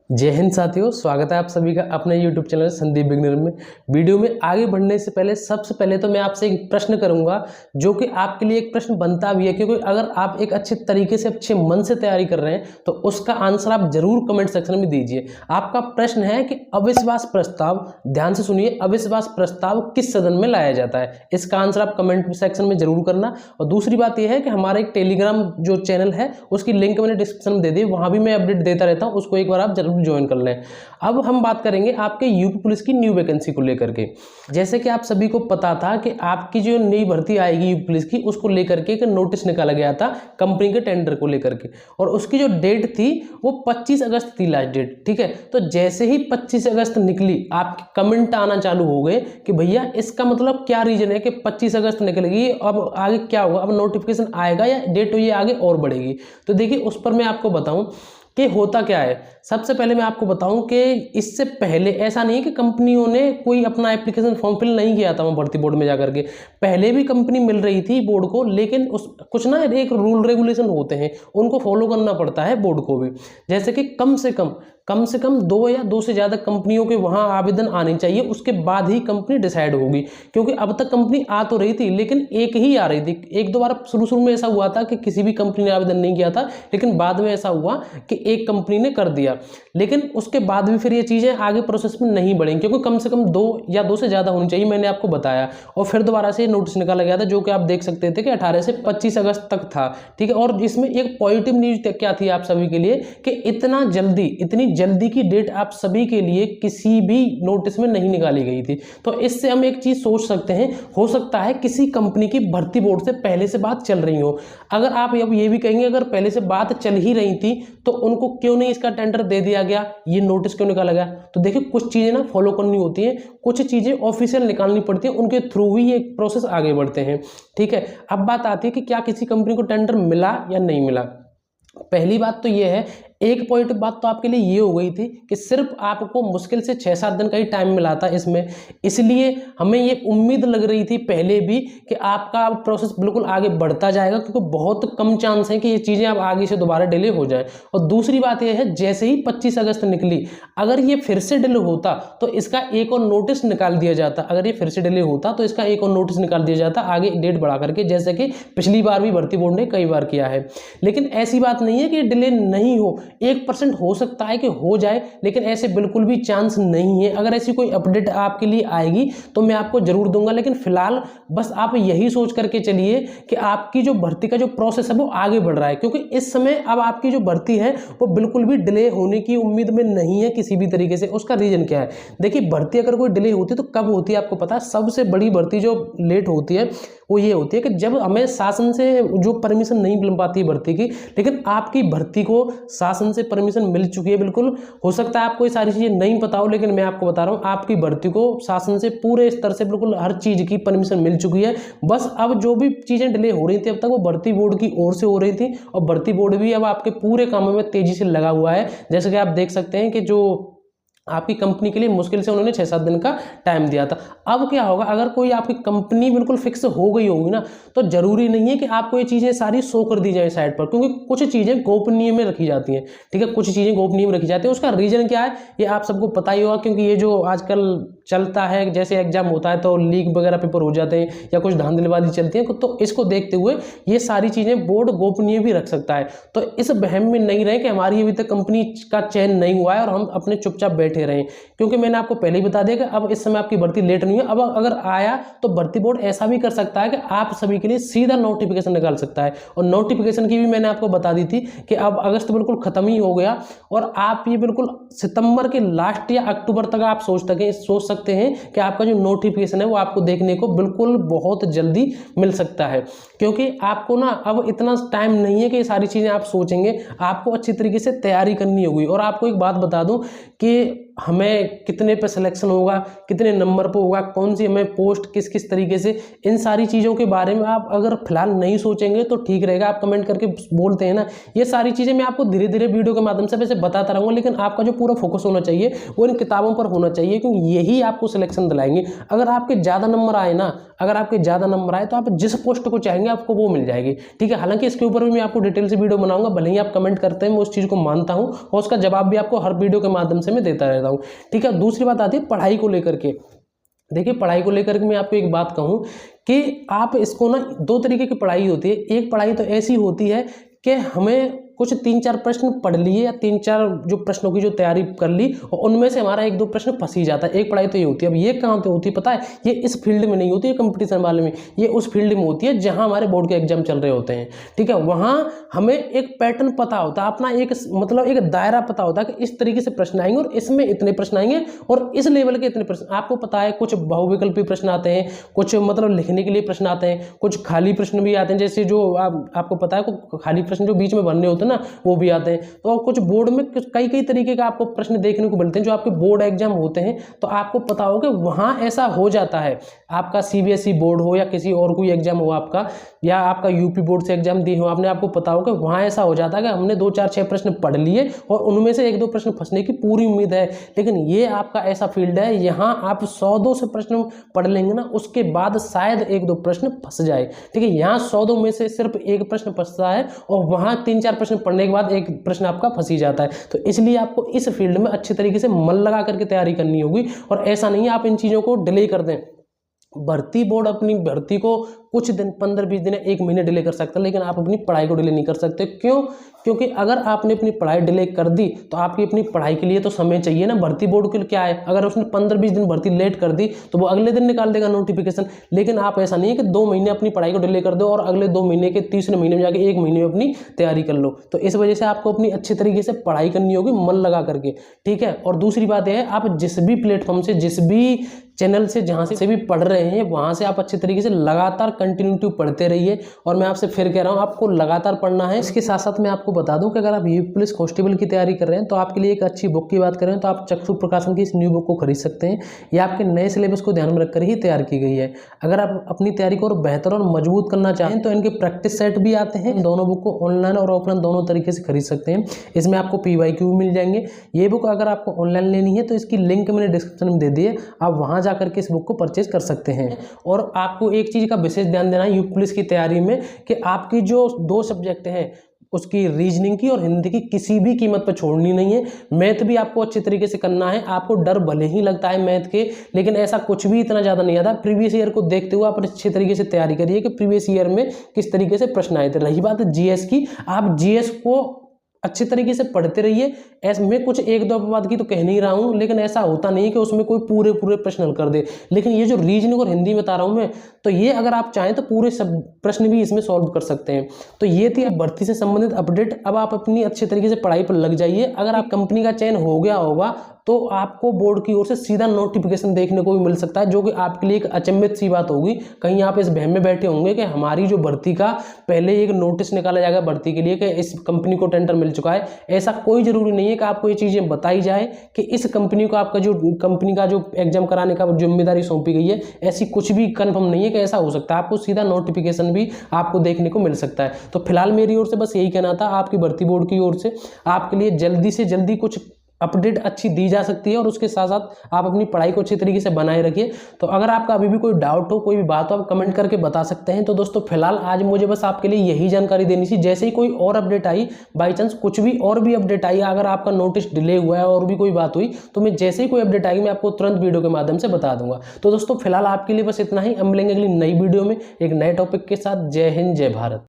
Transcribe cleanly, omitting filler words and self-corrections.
जय हिंद साथियों, स्वागत है आप सभी का अपने YouTube चैनल संदीप बिगनर में। वीडियो में आगे बढ़ने से पहले सबसे पहले तो मैं आपसे एक प्रश्न करूंगा, जो कि आपके लिए एक प्रश्न बनता भी है, क्योंकि अगर आप एक अच्छे तरीके से अच्छे मन से तैयारी कर रहे हैं तो उसका आंसर आप जरूर कमेंट सेक्शन में दीजिए। आपका प्रश्न है कि अविश्वास प्रस्ताव, ध्यान से सुनिए, अविश्वास प्रस्ताव किस सदन में लाया जाता है। इसका आंसर आप कमेंट सेक्शन में जरूर करना। और दूसरी बात यह है कि हमारा एक टेलीग्राम जो चैनल है उसकी लिंक मैंने डिस्क्रिप्शन में दे दी, वहां भी मैं अपडेट देता रहता हूं, उसको एक बार आप जरूर ज्वाइन कर लें। अब हम बात करेंगे आपके यूपी पुलिस की न्यू वैकेंसी को लेकर के। जैसे कि आप सभी को पता था कि आपकी जो नई भर्ती आएगी यूपी पुलिस की, उसको लेकर के एक नोटिस निकाला गया था कंपनी के टेंडर को लेकर के, और उसकी जो डेट थी वो 25 अगस्त थी लास्ट डेट। ठीक है, तो जैसे ही 25 अगस्त निकली आपके कमेंट आना चालू हो गए कि भैया इसका मतलब क्या रीजन है कि 25 अगस्त निकलेगी, अब आगे क्या होगा, अब नोटिफिकेशन आएगा या डेट ये आगे और बढ़ेगी। तो देखिए उस पर मैं आपको बताऊं कि होता क्या है। सबसे पहले मैं आपको बताऊं कि इससे पहले ऐसा नहीं कि कंपनियों ने कोई अपना एप्लीकेशन फॉर्म फिल नहीं किया था वहाँ भर्ती बोर्ड में जाकर के, पहले भी कंपनी मिल रही थी बोर्ड को, लेकिन उस कुछ ना एक रूल रेगुलेशन होते हैं, उनको फॉलो करना पड़ता है बोर्ड को भी। जैसे कि कम से कम 2 या 2 से ज़्यादा कंपनियों के वहाँ आवेदन आने चाहिए, उसके बाद ही कंपनी डिसाइड होगी। क्योंकि अब तक कंपनी आ तो रही थी लेकिन एक ही आ रही थी। एक दो बार शुरू में ऐसा हुआ था कि किसी भी कंपनी ने आवेदन नहीं किया था, लेकिन बाद में ऐसा हुआ कि एक कंपनी ने कर दिया, लेकिन उसके बाद भी फिर ये चीज़ें आगे प्रोसेस में नहीं बढ़ेंगी, क्योंकि कम से कम 2 या 2 से ज़्यादा होनी चाहिए, मैंने आपको बताया। और फिर दोबारा से नोटिस निकाला गया था, जो कि आप देख सकते थे कि 18 से 25 अगस्त तक था। ठीक है, और इसमें एक पॉजिटिव न्यूज क्या थी आप सभी के लिए कि इतनी जल्दी की डेट आप सभी के लिए किसी भी नोटिस में नहीं निकाली गई थी। तो इससे हम एक चीज सोच सकते हैं, हो सकता है किसी कंपनी की भर्ती बोर्ड से पहले से बात चल रही हो। अगर आप अब ये भी कहेंगे अगर पहले से बात चल ही रही थी तो उनको क्यों नहीं इसका टेंडर दे दिया गया, ये नोटिस क्यों निकाला गया। तो देखिए कुछ चीजें ना फॉलो करनी होती हैं, कुछ चीजें ऑफिशियल निकालनी पड़ती है, उनके थ्रू ही ये प्रोसेस आगे बढ़ते हैं। ठीक है, अब बात आती है कि क्या किसी कंपनी को टेंडर मिला या नहीं मिला। पहली बात तो ये है, एक पॉजिटिव बात तो आपके लिए ये हो गई थी कि सिर्फ आपको मुश्किल से 6-7 दिन का ही टाइम मिला था इसमें, इसलिए हमें ये उम्मीद लग रही थी पहले भी कि आपका प्रोसेस बिल्कुल आगे बढ़ता जाएगा, क्योंकि बहुत कम चांस है कि ये चीज़ें अब आगे से दोबारा डिले हो जाए। और दूसरी बात यह है, जैसे ही 25 अगस्त निकली, अगर ये फिर से डिले होता तो इसका एक और नोटिस निकाल दिया जाता। अगर ये फिर से डिले होता तो इसका एक और नोटिस निकाल दिया जाता आगे डेट बढ़ा करके, जैसे कि पिछली बार भी भर्ती बोर्ड ने कई बार किया है। लेकिन ऐसी बात नहीं है कि डिले नहीं हो, 1% हो सकता है कि हो जाए, लेकिन ऐसे बिल्कुल भी चांस नहीं है। अगर ऐसी कोई अपडेट आपके लिए आएगी तो मैं आपको जरूर दूंगा, लेकिन फिलहाल बस आप यही सोच करके चलिए कि आपकी जो भर्ती का जो प्रोसेस है वो आगे बढ़ रहा है, क्योंकि इस समय अब आपकी जो भर्ती है वो बिल्कुल भी डिले होने की उम्मीद में नहीं है किसी भी तरीके से। उसका रीजन क्या है, देखिए भर्ती अगर कोई डिले होती है तो कब होती है आपको पता है। सबसे बड़ी भर्ती जो लेट होती है वो ये होती है कि जब हमें शासन से जो परमिशन नहीं मिल पाती है भर्ती की, लेकिन आपकी भर्ती को शासन से परमिशन मिल चुकी है। बिल्कुल हो सकता है आपको ये सारी चीजें नहीं पता हो, लेकिन मैं आपको बता रहा हूँ आपकी भर्ती को शासन से पूरे स्तर से बिल्कुल हर चीज की परमिशन मिल चुकी है। बस अब जो भी चीजें डिले हो रही थी अब तक वो भर्ती बोर्ड की ओर से हो रही थी, और भर्ती बोर्ड भी अब आपके पूरे कामों में तेजी से लगा हुआ है। जैसे कि आप देख सकते हैं कि जो आपकी कंपनी के लिए मुश्किल से उन्होंने 6-7 दिन का टाइम दिया था। अब क्या होगा, अगर कोई आपकी कंपनी बिल्कुल फिक्स हो गई होगी ना, तो जरूरी नहीं है कि आपको ये चीजें सारी शो कर दी जाए साइड पर, क्योंकि कुछ चीजें गोपनीय में रखी जाती हैं। ठीक है, कुछ चीजें गोपनीय में रखी जाती है। उसका रीजन क्या है ये आप सबको पता ही होगा, क्योंकि ये जो आजकल चलता है, जैसे एग्जाम होता है तो लीक वगैरह पेपर हो जाते हैं या कुछ धांधलीबाजी चलती है, तो इसको देखते हुए ये सारी चीजें बोर्ड गोपनीय भी रख सकता है। तो इस वहम में नहीं रहे कि हमारी अभी तक कंपनी का चयन नहीं हुआ है और हम अपने चुपचाप बैठे रहें, क्योंकि मैंने आपको पहले ही बता दिया कि अब इस समय आपकी भर्ती लेट नहीं है। अब अगर आया तो भर्ती बोर्ड ऐसा भी कर सकता है कि आप सभी के लिए सीधा नोटिफिकेशन निकाल सकता है। और नोटिफिकेशन की भी मैंने आपको बता दी थी कि अब अगस्त बिल्कुल खत्म ही हो गया, और आप ये बिल्कुल सितंबर के लास्ट या अक्टूबर तक आप सोच सकते हैं कि आपका जो नोटिफिकेशन है वो आपको देखने को बिल्कुल बहुत जल्दी मिल सकता है। क्योंकि आपको ना अब इतना टाइम नहीं है कि ये सारी चीजें आप सोचेंगे, आपको अच्छी तरीके से तैयारी करनी होगी। और आपको एक बात बता दूं कि हमें कितने पे सिलेक्शन होगा, कितने नंबर पे होगा, कौन सी हमें पोस्ट किस किस तरीके से, इन सारी चीज़ों के बारे में आप अगर फिलहाल नहीं सोचेंगे तो ठीक रहेगा। आप कमेंट करके बोलते हैं ना, ये सारी चीज़ें मैं आपको धीरे धीरे वीडियो के माध्यम से वैसे बताता रहूँगा, लेकिन आपका जो पूरा फोकस होना चाहिए वो इन किताबों पर होना चाहिए, क्योंकि यही आपको सिलेक्शन दिलाएंगे। अगर आपके ज़्यादा नंबर आए ना, अगर आपके ज़्यादा नंबर आए तो आप जिस पोस्ट को चाहेंगे आपको वो मिल जाएगी, ठीक है। हालांकि इसके ऊपर भी मैं आपको डिटेल से वीडियो बनाऊंगा, भले ही आप कमेंट करते हैं, मैं उस चीज़ को मानता हूँ और उसका जवाब भी आपको हर वीडियो के माध्यम से मैं देता रहता हूँ, ठीक है। दूसरी बात आती है पढ़ाई को लेकर के। देखिए, पढ़ाई को लेकर के मैं आपको एक बात कहूँ कि आप इसको ना, दो तरीके की पढ़ाई होती है। एक पढ़ाई तो ऐसी होती है कि हमें कुछ 3-4 प्रश्न पढ़ लिए या 3-4 जो प्रश्नों की जो तैयारी कर ली और उनमें से हमारा 1-2 प्रश्न फंस ही जाता है। एक पढ़ाई तो ये होती है। अब ये कहाँ पे होती है पता है? ये इस फील्ड में नहीं होती है कंपटीशन वाले में, ये उस फील्ड में होती है जहाँ हमारे बोर्ड के एग्जाम चल रहे होते हैं, ठीक है। वहाँ हमें एक पैटर्न पता होता है, अपना एक मतलब एक दायरा पता होता है कि इस तरीके से प्रश्न आएंगे और इसमें इतने प्रश्न आएंगे और इस लेवल के इतने प्रश्न। आपको पता है कुछ बहुविकल्पी प्रश्न आते हैं, कुछ मतलब लिखने के लिए प्रश्न आते हैं, कुछ खाली प्रश्न भी आते हैं, जैसे जो आपको पता है खाली प्रश्न जो बीच में बनने होते हैं ना, वो भी आते हैं। तो कुछ बोर्ड में कई तरीके का आपको प्रश्न देखने को मिलते हैं जो आपके बोर्ड एग्जाम होते हैं। तो आपको पता हो कि वहाँ ऐसा हो जाता है, आपका सीबीएसई बोर्ड हो या किसी और कोई एग्जाम हो आपका, या आपका यूपी बोर्ड से एग्जाम दिए हो आपने, आपको पता हो कि वहाँ ऐसा हो जाता है कि हमने 2-4-6 प्रश्न पढ़ लिए और उनमें से 1-2 प्रश्न फंसने की पूरी उम्मीद है। लेकिन ये आपका ऐसा फील्ड है, यहाँ आप 100-2 से प्रश्न पढ़ लेंगे ना, उसके बाद शायद 1-2 प्रश्न फंस जाए, ठीक है। यहाँ 100-2 में से सिर्फ 1 प्रश्न फंसता है और वहाँ 3-4 प्रश्न पढ़ने के बाद 1 प्रश्न आपका फंस ही जाता है। तो इसलिए आपको इस फील्ड में अच्छे तरीके से मन लगा करके तैयारी करनी होगी और ऐसा नहीं है आप इन चीज़ों को डिले कर दें। भर्ती बोर्ड अपनी भर्ती को कुछ दिन, 15-20 दिन, 1 महीने डिले कर सकते हैं, लेकिन आप अपनी पढ़ाई को डिले नहीं कर सकते। क्यों? क्योंकि अगर आपने अपनी पढ़ाई डिले कर दी तो आपकी अपनी पढ़ाई के लिए तो समय चाहिए ना। भर्ती बोर्ड के लिए क्या है, अगर उसने 15-20 दिन भर्ती लेट कर दी तो वो अगले दिन निकाल देगा नोटिफिकेशन। लेकिन आप ऐसा नहीं है कि 2 महीने अपनी पढ़ाई को डिले कर दो और अगले 2 महीने के तीसरे महीने में जाके 1 महीने में अपनी तैयारी कर लो। तो इस वजह से आपको अपनी अच्छे तरीके से पढ़ाई करनी होगी, मन लगा करके, ठीक है। और दूसरी बात यह है, आप जिस भी प्लेटफॉर्म से, जिस भी चैनल से, जहाँ से भी पढ़ रहे हैं, वहाँ से आप अच्छे तरीके से लगातार कंटिन्यूटी पढ़ते रहिए। और मैं आपसे फिर कह रहा हूँ, आपको लगातार पढ़ना है। इसके साथ साथ मैं आपको बता दूं कि अगर आप यूपी पुलिस कांस्टेबल की तैयारी कर रहे हैं तो आपके लिए एक अच्छी बुक की बात करें तो आप चक्षु प्रकाशन की इस न्यू बुक को खरीद सकते हैं। ये आपके नए सिलेबस को ध्यान में रखकर ही तैयार की गई है। अगर आप अपनी तैयारी को और बेहतर और मजबूत करना चाहें तो इनके प्रैक्टिस सेट भी आते हैं। दोनों बुक को ऑनलाइन और ऑफलाइन दोनों तरीके से खरीद सकते हैं। इसमें आपको PYQ भी मिल जाएंगे। ये बुक अगर आपको ऑनलाइन लेनी है तो इसकी लिंक मैंने डिस्क्रिप्शन में दे दी है, आप वहाँ जा करके इस बुक को परचेज कर सकते हैं। और आपको एक चीज़ का विशेष ध्यान देना है यूपी पुलिस की तैयारी में कि आपकी जो 2 सब्जेक्ट हैं, उसकी रीजनिंग की और हिंदी की किसी भी कीमत पर छोड़नी नहीं है। मैथ भी आपको अच्छे तरीके से करना है। आपको डर भले ही लगता है मैथ के, लेकिन ऐसा कुछ भी इतना ज़्यादा नहीं आता। प्रीवियस ईयर को देखते हुए आप अच्छे तरीके से तैयारी करिए कि प्रीवियस ईयर में किस तरीके से प्रश्न आए थे। रही बात GS की, आप GS को अच्छे तरीके से पढ़ते रहिए। ऐसे में कुछ 1-2 बात की तो कह नहीं रहा हूँ, लेकिन ऐसा होता नहीं है कि उसमें कोई पूरे प्रश्न हल कर दे। लेकिन ये जो रीजनिंग और हिंदी बता रहा हूँ मैं, तो ये अगर आप चाहें तो पूरे सब प्रश्न भी इसमें सॉल्व कर सकते हैं। तो ये थी भर्ती से संबंधित अपडेट। अब आप अपनी अच्छे तरीके से पढ़ाई पर लग जाइए। अगर आप कंपनी का चयन हो गया होगा तो आपको बोर्ड की ओर से सीधा नोटिफिकेशन देखने को भी मिल सकता है, जो कि आपके लिए एक अचंभित सी बात होगी। कहीं आप इस बहम में बैठे होंगे कि हमारी जो भर्ती का पहले एक नोटिस निकाला जाएगा भर्ती के लिए कि इस कंपनी को टेंडर मिल चुका है। ऐसा कोई जरूरी नहीं है कि आपको ये चीज़ें बताई जाए कि इस कंपनी को आपका जो कंपनी का जो एग्जाम कराने का जिम्मेदारी सौंपी गई है, ऐसी कुछ भी कंफर्म नहीं है कि ऐसा हो सकता है। आपको सीधा नोटिफिकेशन भी आपको देखने को मिल सकता है। तो फिलहाल मेरी ओर से बस यही कहना था, आपकी भर्ती बोर्ड की ओर से आपके लिए जल्दी से जल्दी कुछ अपडेट अच्छी दी जा सकती है और उसके साथ साथ आप अपनी पढ़ाई को अच्छी तरीके से बनाए रखिए। तो अगर आपका अभी भी कोई डाउट हो, कोई भी बात हो, आप कमेंट करके बता सकते हैं। तो दोस्तों फिलहाल आज मुझे बस आपके लिए यही जानकारी देनी थी। जैसे ही कोई और अपडेट आई, बाई चांस कुछ भी और भी अपडेट आई, अगर आपका नोटिस डिले हुआ है और भी कोई बात हुई, तो मैं जैसे ही कोई अपडेट आएगी मैं आपको तुरंत वीडियो के माध्यम से बता दूंगा। तो दोस्तों फिलहाल आपके लिए बस इतना ही। हम मिलेंगे अगली नई वीडियो में एक नए टॉपिक के साथ। जय हिंद, जय भारत।